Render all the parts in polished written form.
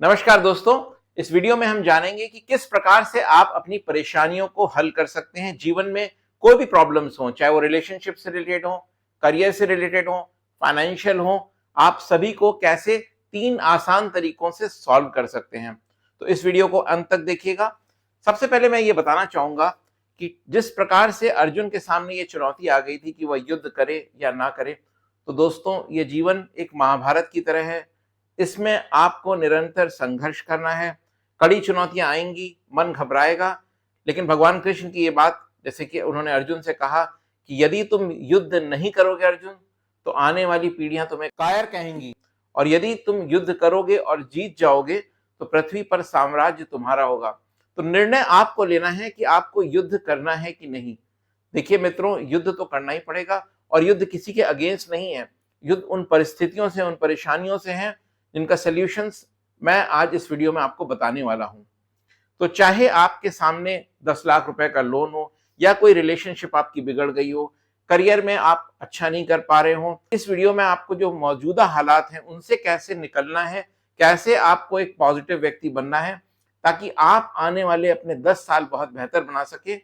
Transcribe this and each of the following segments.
नमस्कार दोस्तों, इस वीडियो में हम जानेंगे कि किस प्रकार से आप अपनी परेशानियों को हल कर सकते हैं। जीवन में कोई भी प्रॉब्लम्स हो, चाहे वो रिलेशनशिप से रिलेटेड हो, करियर से रिलेटेड हो, फाइनेंशियल हो, आप सभी को कैसे 3 आसान तरीकों से सॉल्व कर सकते हैं। तो इस वीडियो को अंत तक देखिएगा। सबसे पहले मैं ये बताना चाहूंगा कि जिस प्रकार से अर्जुन के सामने ये चुनौती आ गई थी कि वह युद्ध करे या ना करे, तो दोस्तों ये जीवन एक महाभारत की तरह है। इसमें आपको निरंतर संघर्ष करना है। कड़ी चुनौतियां आएंगी, मन घबराएगा, लेकिन भगवान कृष्ण की ये बात, जैसे कि उन्होंने अर्जुन से कहा कि यदि तुम युद्ध नहीं करोगे अर्जुन, तो आने वाली पीढ़ियां तुम्हें कायर कहेंगी, और यदि तुम युद्ध करोगे और जीत जाओगे तो पृथ्वी पर साम्राज्य तुम्हारा होगा। तो निर्णय आपको लेना है कि आपको युद्ध करना है कि नहीं। देखिए मित्रों, युद्ध तो करना ही पड़ेगा, और युद्ध किसी के अगेंस्ट नहीं है। युद्ध उन परिस्थितियों से, उन परेशानियों से है जिनका सॉल्यूशंस मैं आज इस वीडियो में आपको बताने वाला हूं। तो चाहे आपके सामने 10 लाख रुपए का लोन हो, या कोई रिलेशनशिप आपकी बिगड़ गई हो, करियर में आप अच्छा नहीं कर पा रहे हो, इस वीडियो में आपको जो मौजूदा हालात हैं उनसे कैसे निकलना है, कैसे आपको एक पॉजिटिव व्यक्ति बनना है ताकि आप आने वाले अपने 10 साल बहुत बेहतर बना सके,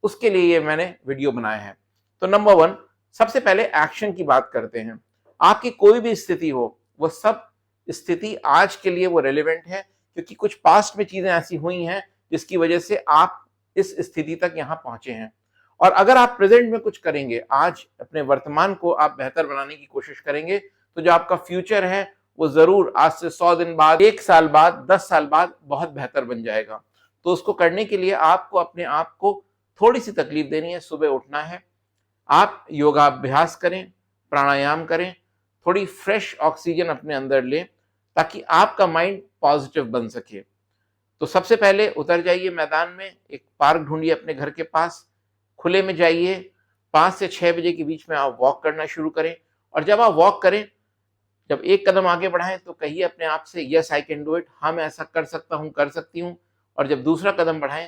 उसके लिए ये मैंने वीडियो बनाया है। तो नंबर 1, सबसे पहले एक्शन की बात करते हैं। आपकी कोई भी स्थिति हो, वो सब स्थिति आज के लिए वो रेलेवेंट है, क्योंकि कुछ पास्ट में चीजें ऐसी हुई हैं जिसकी वजह से आप इस स्थिति तक यहां पहुंचे हैं। और अगर आप प्रेजेंट में कुछ करेंगे, आज अपने वर्तमान को आप बेहतर बनाने की कोशिश करेंगे, तो जो आपका फ्यूचर है वो जरूर आज से 100 दिन बाद, 1 साल बाद, 10 साल बाद बहुत बेहतर बन जाएगा। तो उसको करने के लिए आपको अपने आप को थोड़ी सी तकलीफ देनी है। सुबह उठना है, आप योगाभ्यास करें, प्राणायाम करें, थोड़ी फ्रेश ऑक्सीजन अपने अंदर लें ताकि आपका माइंड पॉजिटिव बन सके। तो सबसे पहले उतर जाइए मैदान में, एक पार्क ढूंढिए अपने घर के पास, खुले में जाइए। 5 से 6 बजे के बीच में आप वॉक करना शुरू करें, और जब आप वॉक करें, जब एक कदम आगे बढ़ाएं तो कहिए अपने आप से, yes I can do it, हाँ मैं ऐसा कर सकता हूं, कर सकती हूँ। और जब दूसरा कदम बढ़ाएं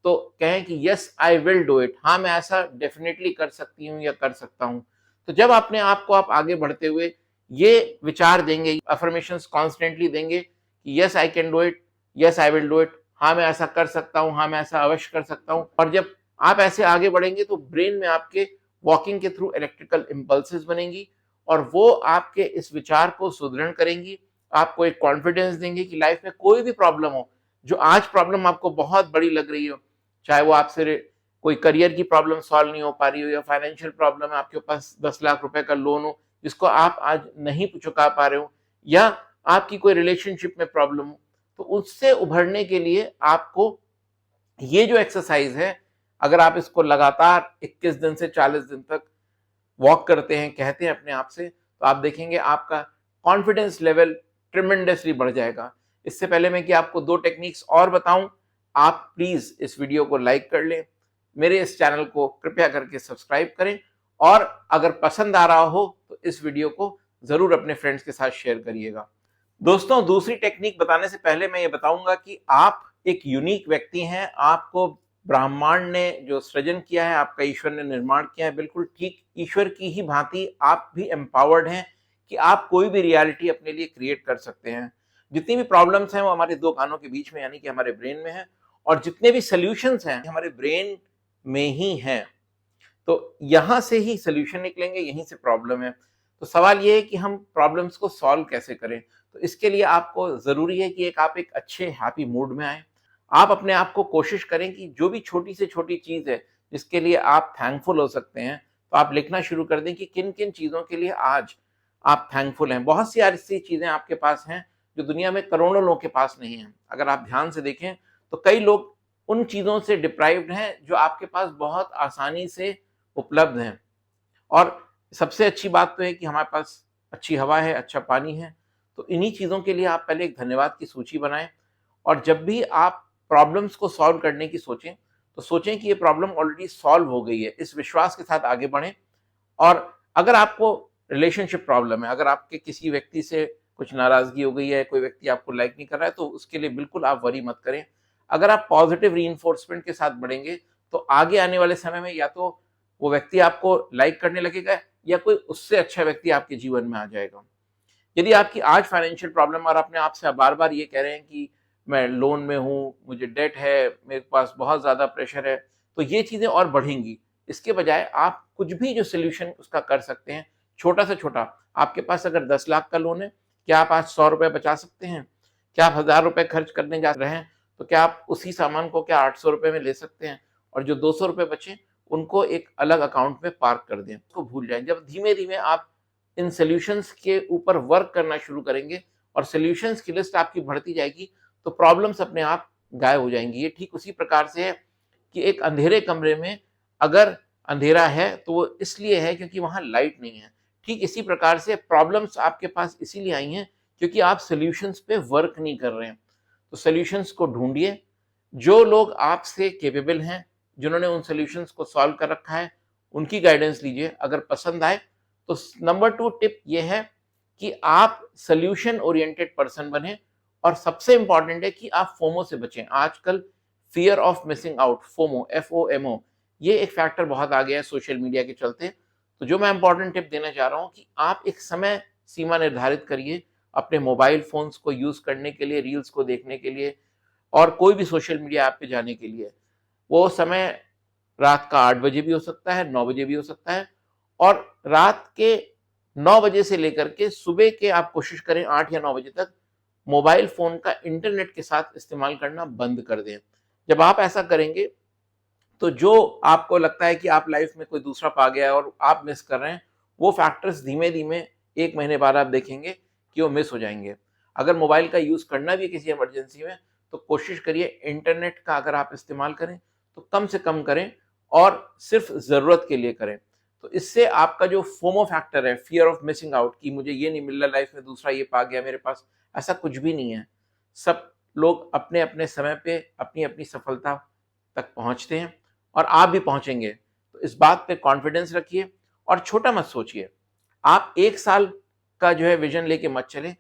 तो कहें कि yes I will do it, हाँ मैं ऐसा डेफिनेटली कर सकती हूँ या कर सकता हूँ। तो जब अपने आप को आप आगे बढ़ते हुए ये विचार देंगे, अफर्मेशंस कॉन्स्टेंटली देंगे कि yes I can do it, yes I will do it, हाँ मैं ऐसा कर सकता हूँ, हाँ मैं ऐसा अवश्य कर सकता हूँ। और जब आप ऐसे आगे बढ़ेंगे तो ब्रेन में आपके वॉकिंग के थ्रू इलेक्ट्रिकल इम्पल्सेस बनेंगी, और वो आपके इस विचार को सुदृढ़ करेंगी, आपको एक कॉन्फिडेंस देंगे कि लाइफ में कोई भी प्रॉब्लम हो, जो आज प्रॉब्लम आपको बहुत बड़ी लग रही हो, चाहे वो आपसे कोई करियर की प्रॉब्लम सॉल्व नहीं हो पा रही हो, या फाइनेंशियल प्रॉब्लम है, आपके पास 10 लाख रुपए का लोन हो जिसको आप आज नहीं चुका पा रहे हो, या आपकी कोई रिलेशनशिप में प्रॉब्लम हो, तो उससे उभरने के लिए आपको ये जो एक्सरसाइज है, अगर आप इसको लगातार 21 दिन से 40 दिन तक वॉक करते हैं, कहते हैं अपने आप से, तो आप देखेंगे आपका कॉन्फिडेंस लेवल ट्रिमेंडसली बढ़ जाएगा। इससे पहले मैं कि आपको 2 टेक्निक्स और बताऊं, आप प्लीज इस वीडियो को लाइक कर लें, मेरे इस चैनल को कृपया करके सब्सक्राइब करें, और अगर पसंद आ रहा हो तो इस वीडियो को जरूर अपने फ्रेंड्स के साथ शेयर करिएगा। दोस्तों, दूसरी टेक्निक बताने से पहले मैं ये बताऊंगा कि आप एक यूनिक व्यक्ति हैं। आपको ब्रह्मांड ने जो सृजन किया है, आपका ईश्वर ने निर्माण किया है, बिल्कुल ठीक ईश्वर की ही भांति आप भी एम्पावर्ड हैं कि आप कोई भी रियलिटी अपने लिए क्रिएट कर सकते हैं। जितनी भी प्रॉब्लम्स हैं वो हमारे 2 कानों के बीच में, यानी कि हमारे ब्रेन में है, और जितने भी सोल्यूशंस हैं हमारे ब्रेन में ही हैं। तो यहां से ही सोल्यूशन निकलेंगे, यहीं से प्रॉब्लम है। तो सवाल ये है कि हम प्रॉब्लम्स को सॉल्व कैसे करें। तो इसके लिए आपको जरूरी है कि आप एक अच्छे हैप्पी मूड में आए। आप अपने आप को कोशिश करें कि जो भी छोटी से छोटी चीज है जिसके लिए आप थैंकफुल हो सकते हैं, तो आप लिखना शुरू कर दें कि किन किन चीजों के लिए आज आप थैंकफुल हैं। बहुत सी ऐसी चीजें आपके पास हैं जो दुनिया में करोड़ों लोगों के पास नहीं है। अगर आप ध्यान से देखें तो कई लोग उन चीजों से डिप्राइव्ड हैं जो आपके पास बहुत आसानी से उपलब्ध हैं। और सबसे अच्छी बात तो है कि हमारे पास अच्छी हवा है, अच्छा पानी है। तो इन्हीं चीज़ों के लिए आप पहले एक धन्यवाद की सूची बनाएं, और जब भी आप प्रॉब्लम्स को सॉल्व करने की सोचें तो सोचें कि ये प्रॉब्लम ऑलरेडी सॉल्व हो गई है। इस विश्वास के साथ आगे बढ़ें। और अगर आपको रिलेशनशिप प्रॉब्लम है, अगर आपके किसी व्यक्ति से कुछ नाराजगी हो गई है, कोई व्यक्ति आपको लाइक नहीं कर रहा है, तो उसके लिए बिल्कुल आप वरी मत करें। अगर आप पॉजिटिव रीइंफोर्समेंट के साथ बढ़ेंगे तो आगे आने वाले समय में या तो वो व्यक्ति आपको लाइक करने लगेगा, या कोई उससे अच्छा व्यक्ति आपके जीवन में आ जाएगा। यदि आपकी आज फाइनेंशियल प्रॉब्लम और अपने आप से बार बार ये कह रहे हैं कि मैं लोन में हूँ, मुझे डेट है, मेरे पास बहुत ज़्यादा प्रेशर है, तो ये चीज़ें और बढ़ेंगी। इसके बजाय आप कुछ भी जो सोल्यूशन उसका कर सकते हैं, छोटा से छोटा। आपके पास अगर 10 लाख का लोन है, क्या आप आज 100 रुपए बचा सकते हैं? क्या आप 1000 रुपए खर्च करने जा रहे हैं, तो क्या आप उसी सामान को क्या 800 रुपए में ले सकते हैं? और जो 200 रुपए बचे, उनको एक अलग अकाउंट में पार्क कर दें, उसको भूल जाएँ। जब धीमे-धीमे आप इन सॉल्यूशंस के ऊपर वर्क करना शुरू करेंगे और सॉल्यूशंस की लिस्ट आपकी बढ़ती जाएगी, तो प्रॉब्लम्स अपने आप गायब हो जाएँगी। ये ठीक उसी प्रकार से है कि एक अंधेरे कमरे में अगर अंधेरा है, तो वो इसलिए है क्योंकि वहाँ लाइट नहीं है। ठीक इसी प्रकार से प्रॉब्लम्स आपके पास इसीलिए आई हैं क्योंकि आप सॉल्यूशंस पे वर्क नहीं कर रहे हैं। तो सॉल्यूशंस को ढूँढिए, जो लोग आपसे कैपेबल हैं, जिन्होंने उन सॉल्यूशंस को सॉल्व कर रखा है, उनकी गाइडेंस लीजिए। अगर पसंद आए तो नंबर 2 टिप ये है कि आप सॉल्यूशन ओरिएंटेड पर्सन बने और सबसे इंपॉर्टेंट है कि आप फोमो से बचें। आजकल fear of missing out, FOMO, FOMO, ये एक फैक्टर बहुत आ गया है सोशल मीडिया के चलते। तो जो मैं इंपॉर्टेंट टिप देना चाह रहा हूँ कि आप एक समय सीमा निर्धारित करिए अपने मोबाइल फोन्स को यूज करने के लिए, रील्स को देखने के लिए और कोई भी सोशल मीडिया ऐप पे जाने के लिए। वो समय रात का 8 बजे भी हो सकता है, 9 बजे भी हो सकता है और रात के 9 बजे से लेकर के सुबह के आप कोशिश करें 8 या 9 बजे तक मोबाइल फ़ोन का इंटरनेट के साथ इस्तेमाल करना बंद कर दें। जब आप ऐसा करेंगे, तो जो आपको लगता है कि आप लाइफ में कोई दूसरा पा गया है और आप मिस कर रहे हैं, वो फैक्टर्स धीमे-धीमे 1 महीने बाद आप देखेंगे कि वो मिस हो जाएँगे। अगर मोबाइल का यूज़ करना भी है किसी इमरजेंसी में, तो कोशिश करिए इंटरनेट का अगर आप इस्तेमाल करें, तो कम से कम करें और सिर्फ़ ज़रूरत के लिए करें। तो इससे आपका जो फोमो फैक्टर है, फियर ऑफ मिसिंग आउट, कि मुझे ये नहीं मिल रहा लाइफ में, दूसरा ये पा गया मेरे पास, ऐसा कुछ भी नहीं है। सब लोग अपने-अपने समय पे अपनी-अपनी सफलता तक पहुँचते हैं और आप भी पहुँचेंगे। तो इस बात पे कॉन्फिडेंस रखिए और छोटा मत सोचिए। आप 1 साल का जो है विज़न लेके मत चलें।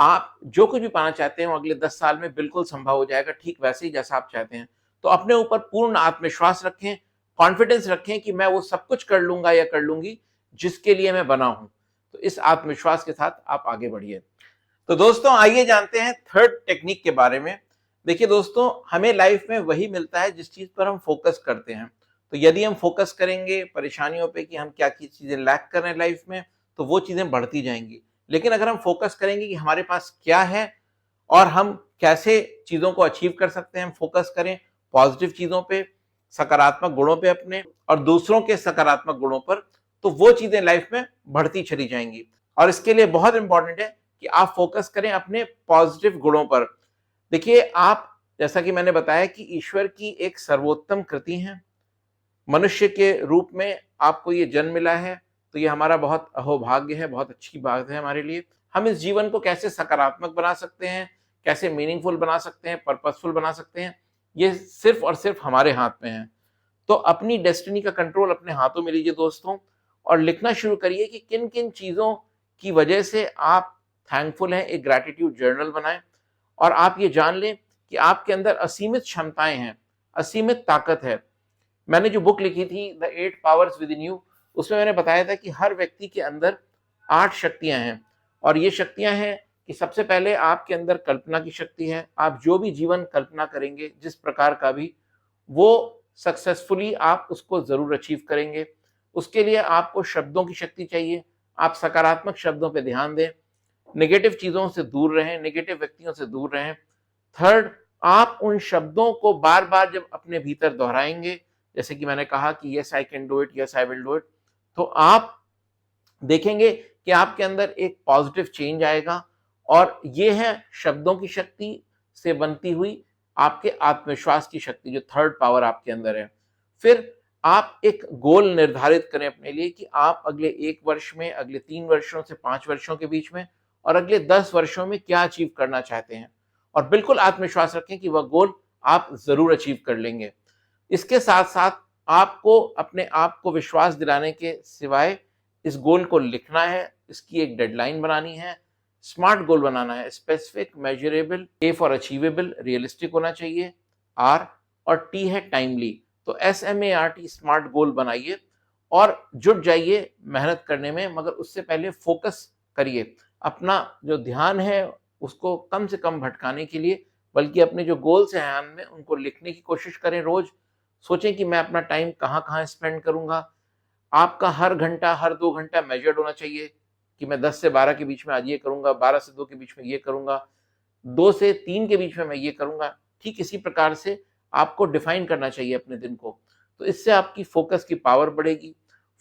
आप जो कुछ भी पाना चाहते हैं वो अगले 10 साल में बिल्कुल संभव हो जाएगा, ठीक वैसे ही जैसा आप चाहते हैं। तो अपने ऊपर पूर्ण आत्मविश्वास रखें, कॉन्फिडेंस रखें कि मैं वो सब कुछ कर लूँगा या कर लूँगी जिसके लिए मैं बना हूँ। तो इस आत्मविश्वास के साथ आप आगे बढ़िए। तो दोस्तों आइए जानते हैं थर्ड टेक्निक के बारे में। देखिए दोस्तों, हमें लाइफ में वही मिलता है जिस चीज़ पर हम फ़ोकस करते हैं। तो यदि हम फ़ोकस करेंगे परेशानियों पे कि हम क्या-क्या चीज़ें लैक कर रहे हैं लाइफ में, तो वो चीज़ें बढ़ती जाएँगी। लेकिन अगर हम फ़ोकस करेंगे कि हमारे पास क्या है और हम कैसे चीज़ों को अचीव कर सकते हैं, हम फ़ोकस करें पॉज़िटिव चीज़ों पे, सकारात्मक गुणों पे अपने और दूसरों के सकारात्मक गुणों पर, तो वो चीज़ें लाइफ में बढ़ती चली जाएँगी। और इसके लिए बहुत इम्पोर्टेंट है कि आप फ़ोकस करें अपने पॉज़िटिव गुणों पर। देखिए, आप, जैसा कि मैंने बताया कि ईश्वर की एक सर्वोत्तम कृति हैं। मनुष्य के रूप में आपको ये जन्म मिला है, तो ये हमारा बहुत अहोभाग्य है, बहुत अच्छी बात है हमारे लिए। हम इस जीवन को कैसे सकारात्मक बना सकते हैं, कैसे मीनिंगफुल बना सकते हैं, पर्पसफुल बना सकते हैं, ये सिर्फ़ और सिर्फ़ हमारे हाथ में है। तो अपनी डेस्टिनी का कंट्रोल अपने हाथों में लीजिए दोस्तों और लिखना शुरू करिए कि किन-किन चीज़ों की वजह से आप थैंकफुल हैं। एक ग्रैटिट्यूड जर्नल बनाएँ और आप ये जान लें कि आपके अंदर असीमित क्षमताएँ हैं, असीमित ताकत है। मैंने जो बुक लिखी थी the 8 powers with in you, उसमें मैंने बताया था कि हर व्यक्ति के अंदर 8 शक्तियाँ हैं और ये शक्तियाँ हैं कि सबसे पहले आपके अंदर कल्पना की शक्ति है। आप जो भी जीवन कल्पना करेंगे, जिस प्रकार का भी, वो सक्सेसफुली आप उसको ज़रूर अचीव करेंगे। उसके लिए आपको शब्दों की शक्ति चाहिए। आप सकारात्मक शब्दों पे ध्यान दें, नेगेटिव चीज़ों से दूर रहें, नेगेटिव व्यक्तियों से दूर रहें। थर्ड, आप उन शब्दों को बार-बार जब अपने भीतर दोहराएँगे, जैसे कि मैंने कहा कि yes I can do it, yes I will do it, तो आप देखेंगे कि आपके अंदर एक पॉजिटिव चेंज आएगा और ये है शब्दों की शक्ति से बनती हुई आपके आत्मविश्वास की शक्ति, जो थर्ड पावर आपके अंदर है। फिर आप एक गोल निर्धारित करें अपने लिए कि आप अगले 1 वर्ष में, अगले 3 वर्षों से 5 वर्षों के बीच में और अगले 10 वर्षों में क्या अचीव करना चाहते हैं और बिल्कुल आत्मविश्वास रखें कि वह गोल आप ज़रूर अचीव कर लेंगे। इसके साथ-साथ आपको अपने आप को विश्वास दिलाने के सिवाय इस गोल को लिखना है, इसकी एक डेडलाइन बनानी है, स्मार्ट गोल बनाना है, specific, measurable, A for achievable, realistic होना चाहिए, आर, और टी है टाइमली। तो SMART, स्मार्ट गोल बनाइए और जुट जाइए मेहनत करने में, मगर उससे पहले फोकस करिए। अपना जो ध्यान है उसको कम से कम भटकाने के लिए, बल्कि अपने जो गोल्स हैं ध्यान में उनको लिखने की कोशिश करें। रोज सोचें कि मैं अपना टाइम कहाँ कहाँ स्पेंड करूंगा। आपका हर घंटा, हर 2 घंटा मेजर्ड होना चाहिए कि मैं 10 से 12 के बीच में आज ये करूंगा, 12 से 2 के बीच में ये करूंगा, 2 से 3 के बीच में मैं ये करूंगा। ठीक इसी प्रकार से आपको डिफाइन करना चाहिए अपने दिन को। तो इससे आपकी फोकस की पावर बढ़ेगी।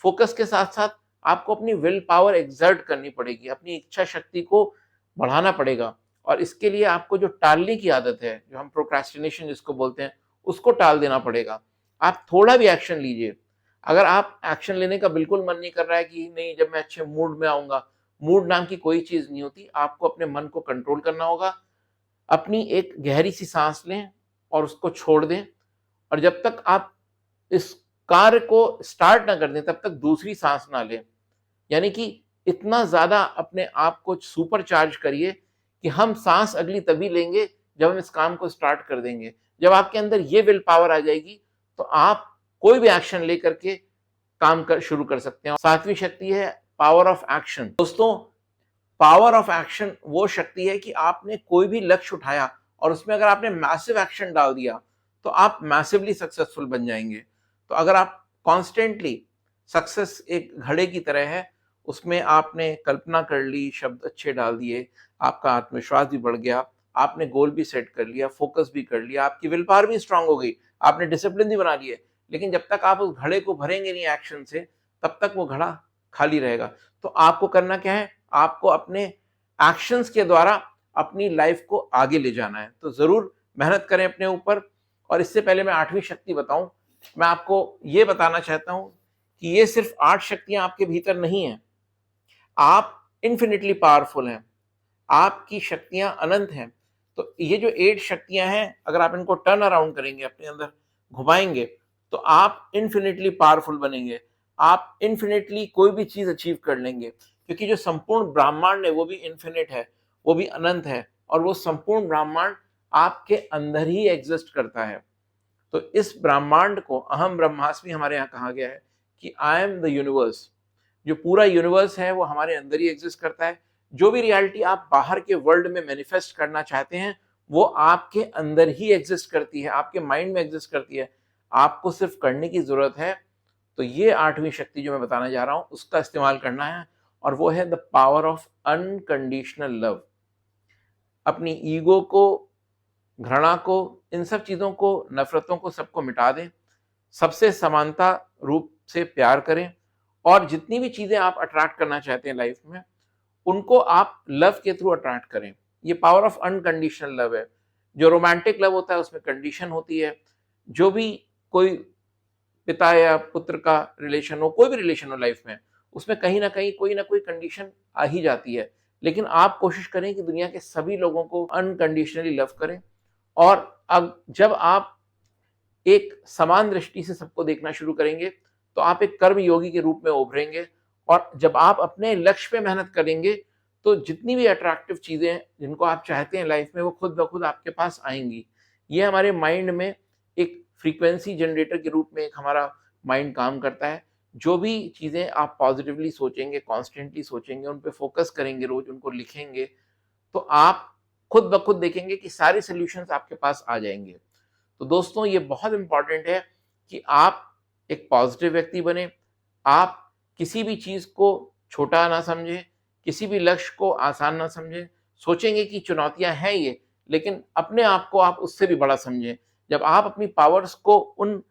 फोकस के साथ साथ आपको अपनी विल पावर एक्सर्ट करनी पड़ेगी, अपनी इच्छा शक्ति को बढ़ाना पड़ेगा। और इसके लिए आपको जो टालने की आदत है, जो हम प्रोक्रेस्टिनेशन जिसको बोलते हैं, उसको टाल देना पड़ेगा। आप थोड़ा भी एक्शन लीजिए। अगर आप एक्शन लेने का बिल्कुल मन नहीं कर रहा है कि नहीं, जब मैं अच्छे मूड में आऊंगा, मूड नाम की कोई चीज नहीं होती। आपको अपने मन को कंट्रोल करना होगा। अपनी एक गहरी सी सांस लें और उसको छोड़ दें, और जब तक आप इस कार्य को स्टार्ट ना कर दें तब तक दूसरी सांस ना लें। यानी कि इतना ज्यादा अपने आप को सुपर चार्ज करिए कि हम सांस अगली तभी लेंगे जब हम इस काम को स्टार्ट कर देंगे। जब आपके अंदर ये विल पावर आ जाएगी तो आप कोई भी एक्शन लेकर के काम कर शुरू कर सकते हैं। सातवीं शक्ति है पावर ऑफ एक्शन। दोस्तों, पावर ऑफ एक्शन वो शक्ति है कि आपने कोई भी लक्ष्य उठाया और उसमें अगर आपने मैसिव एक्शन डाल दिया तो आप मैसिवली सक्सेसफुल बन जाएंगे। तो अगर आप कॉन्स्टेंटली, सक्सेस एक घड़े की तरह है, उसमें आपने कल्पना कर ली, शब्द अच्छे डाल दिए, आपका आत्मविश्वास भी बढ़ गया, आपने गोल भी सेट कर लिया, फोकस भी कर लिया, आपकी विल पावर भी स्ट्रांग हो गई, आपने डिसिप्लिन भी बना लिए, लेकिन जब तक आप उस घड़े को भरेंगे नहीं एक्शन से, तब तक वो घड़ा खाली रहेगा। तो आपको करना क्या है? आपको अपने एक्शंस के द्वारा अपनी लाइफ को आगे ले जाना है। तो जरूर मेहनत करें अपने ऊपर। और इससे पहले मैं आठवीं शक्ति बताऊं, मैं आपको ये बताना चाहता हूं कि ये सिर्फ 8 शक्तियां आपके भीतर नहीं है। आप इन्फिनिटली पावरफुल हैं, आपकी शक्तियां अनंत हैं। तो ये जो 8 शक्तियां हैं, अगर आप इनको टर्न अराउंड करेंगे, अपने अंदर घुमाएंगे, तो आप इन्फिनिटली पावरफुल बनेंगे। आप इन्फिनिटली कोई भी चीज अचीव कर लेंगे, क्योंकि जो संपूर्ण ब्रह्मांड है वो भी इन्फिनिट है, वो भी अनंत है, और वो संपूर्ण ब्रह्मांड आपके अंदर ही एग्जिस्ट करता है। तो इस ब्रह्मांड को अहम ब्रह्मास्मि हमारे यहाँ कहा गया है कि आई एम द यूनिवर्स। जो पूरा यूनिवर्स है वो हमारे अंदर ही एग्जिस्ट करता है। जो भी रियलिटी आप बाहर के वर्ल्ड में मैनिफेस्ट करना चाहते हैं वो आपके अंदर ही एग्जिस्ट करती है, आपके माइंड में एग्जिस्ट करती है। आपको सिर्फ करने की जरूरत है। तो ये आठवीं शक्ति जो मैं बताने जा रहा हूं उसका इस्तेमाल करना है, और वो है the power of unconditional love. अपनी ईगो को, घृणा को, इन सब चीजों को, नफरतों को, सबको मिटा दें। सबसे समानता रूप से प्यार करें, और जितनी भी चीजें आप अट्रैक्ट करना चाहते हैं लाइफ में, उनको आप लव के थ्रू अट्रैक्ट करें। ये पावर ऑफ अनकंडीशनल लव है। जो रोमांटिक लव होता है उसमें कंडीशन होती है। जो भी कोई पिता या पुत्र का रिलेशन हो, कोई भी रिलेशन हो लाइफ में, उसमें कहीं ना कहीं कोई ना कोई कंडीशन आ ही जाती है। लेकिन आप कोशिश करें कि दुनिया के सभी लोगों को अनकंडीशनली लव करें। और अब जब आप एक समान दृष्टि से सबको देखना शुरू करेंगे तो आप एक कर्म योगी के रूप में उभरेंगे। और जब आप अपने लक्ष्य पे मेहनत करेंगे तो जितनी भी अट्रैक्टिव चीजें हैं जिनको आप चाहते हैं लाइफ में, वो खुद ब खुद आपके पास आएंगी। ये हमारे माइंड में एक फ्रीक्वेंसी जनरेटर के रूप में एक हमारा माइंड काम करता है। जो भी चीजें आप पॉजिटिवली सोचेंगे, कॉन्स्टेंटली सोचेंगे, उन पे फोकस करेंगे, रोज उनको लिखेंगे, तो आप खुद ब खुद देखेंगे कि सारे सॉल्यूशंस आपके पास आ जाएंगे। तो दोस्तों, ये बहुत इंपॉर्टेंट है कि आप एक पॉजिटिव व्यक्ति बने। आप किसी भी चीज को छोटा ना समझें, किसी भी लक्ष्य को आसान ना समझें। सोचेंगे कि चुनौतियां हैं ये, लेकिन अपने आप को आप उससे भी बड़ा समझें। जब आप अपनी पावर्स को उन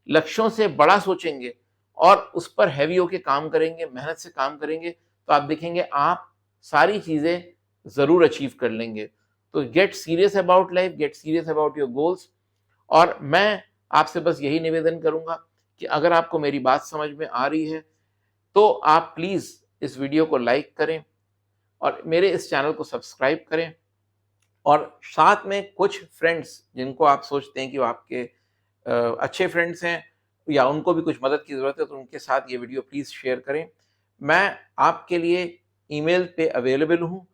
लक्ष्यों से बड़ा सोचेंगे और उस पर हैवी होके काम करेंगे, मेहनत से काम करेंगे, तो आप देखेंगे आप सारी चीजें जरूर अचीव कर लेंगे। तो get serious about life, get serious about your goals. और मैं आपसे बस यही निवेदन करूंगा कि अगर आपको मेरी बात समझ में आ रही है तो आप प्लीज इस वीडियो को लाइक करें और मेरे इस चैनल को सब्सक्राइब करें। और साथ में कुछ फ्रेंड्स जिनको आप सोचते हैं कि वो आपके अच्छे फ्रेंड्स हैं या उनको भी कुछ मदद की ज़रूरत है, तो उनके साथ ये वीडियो प्लीज़ शेयर करें। मैं आपके लिए ईमेल पे अवेलेबल हूँ।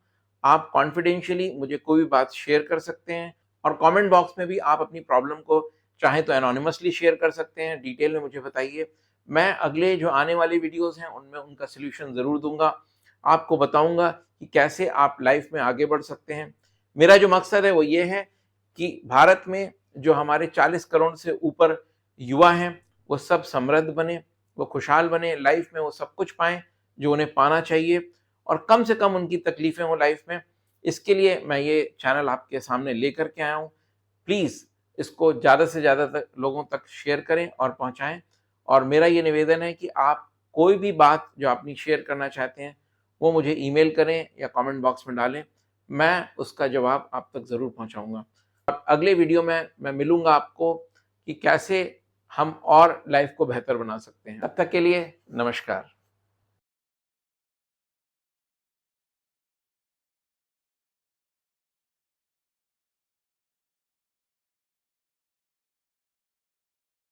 आप कॉन्फिडेंशियली मुझे कोई भी बात शेयर कर सकते हैं, और कमेंट बॉक्स में भी आप अपनी प्रॉब्लम को चाहे तो एनोनिमसली शेयर कर सकते हैं, डिटेल में मुझे बताइए। मैं अगले जो आने वाली वीडियोज़ हैं उनमें उनका सोल्यूशन ज़रूर दूंगा। आपको बताऊंगा कि कैसे आप लाइफ में आगे बढ़ सकते हैं। मेरा जो मकसद है वो ये है कि भारत में जो हमारे 40 करोड़ से ऊपर युवा हैं, वो सब समृद्ध बने, वो खुशहाल बने, लाइफ में वो सब कुछ पाएँ जो उन्हें पाना चाहिए और कम से कम उनकी तकलीफ़ें हों लाइफ में। इसके लिए मैं ये चैनल आपके सामने लेकर के आया हूँ। प्लीज़ इसको ज़्यादा से ज़्यादा तक लोगों तक शेयर करें और पहुँचाएँ और मेरा ये निवेदन है कि आप कोई भी बात जो अपनी शेयर करना चाहते हैं, वो मुझे ईमेल करें या कमेंट बॉक्स में डालें। मैं उसका जवाब आप तक ज़रूर पहुँचाऊँगा। और अगले वीडियो में मैं मिलूँगा आपको कि कैसे हम और लाइफ को बेहतर बना सकते हैं। तब तक के लिए नमस्कार।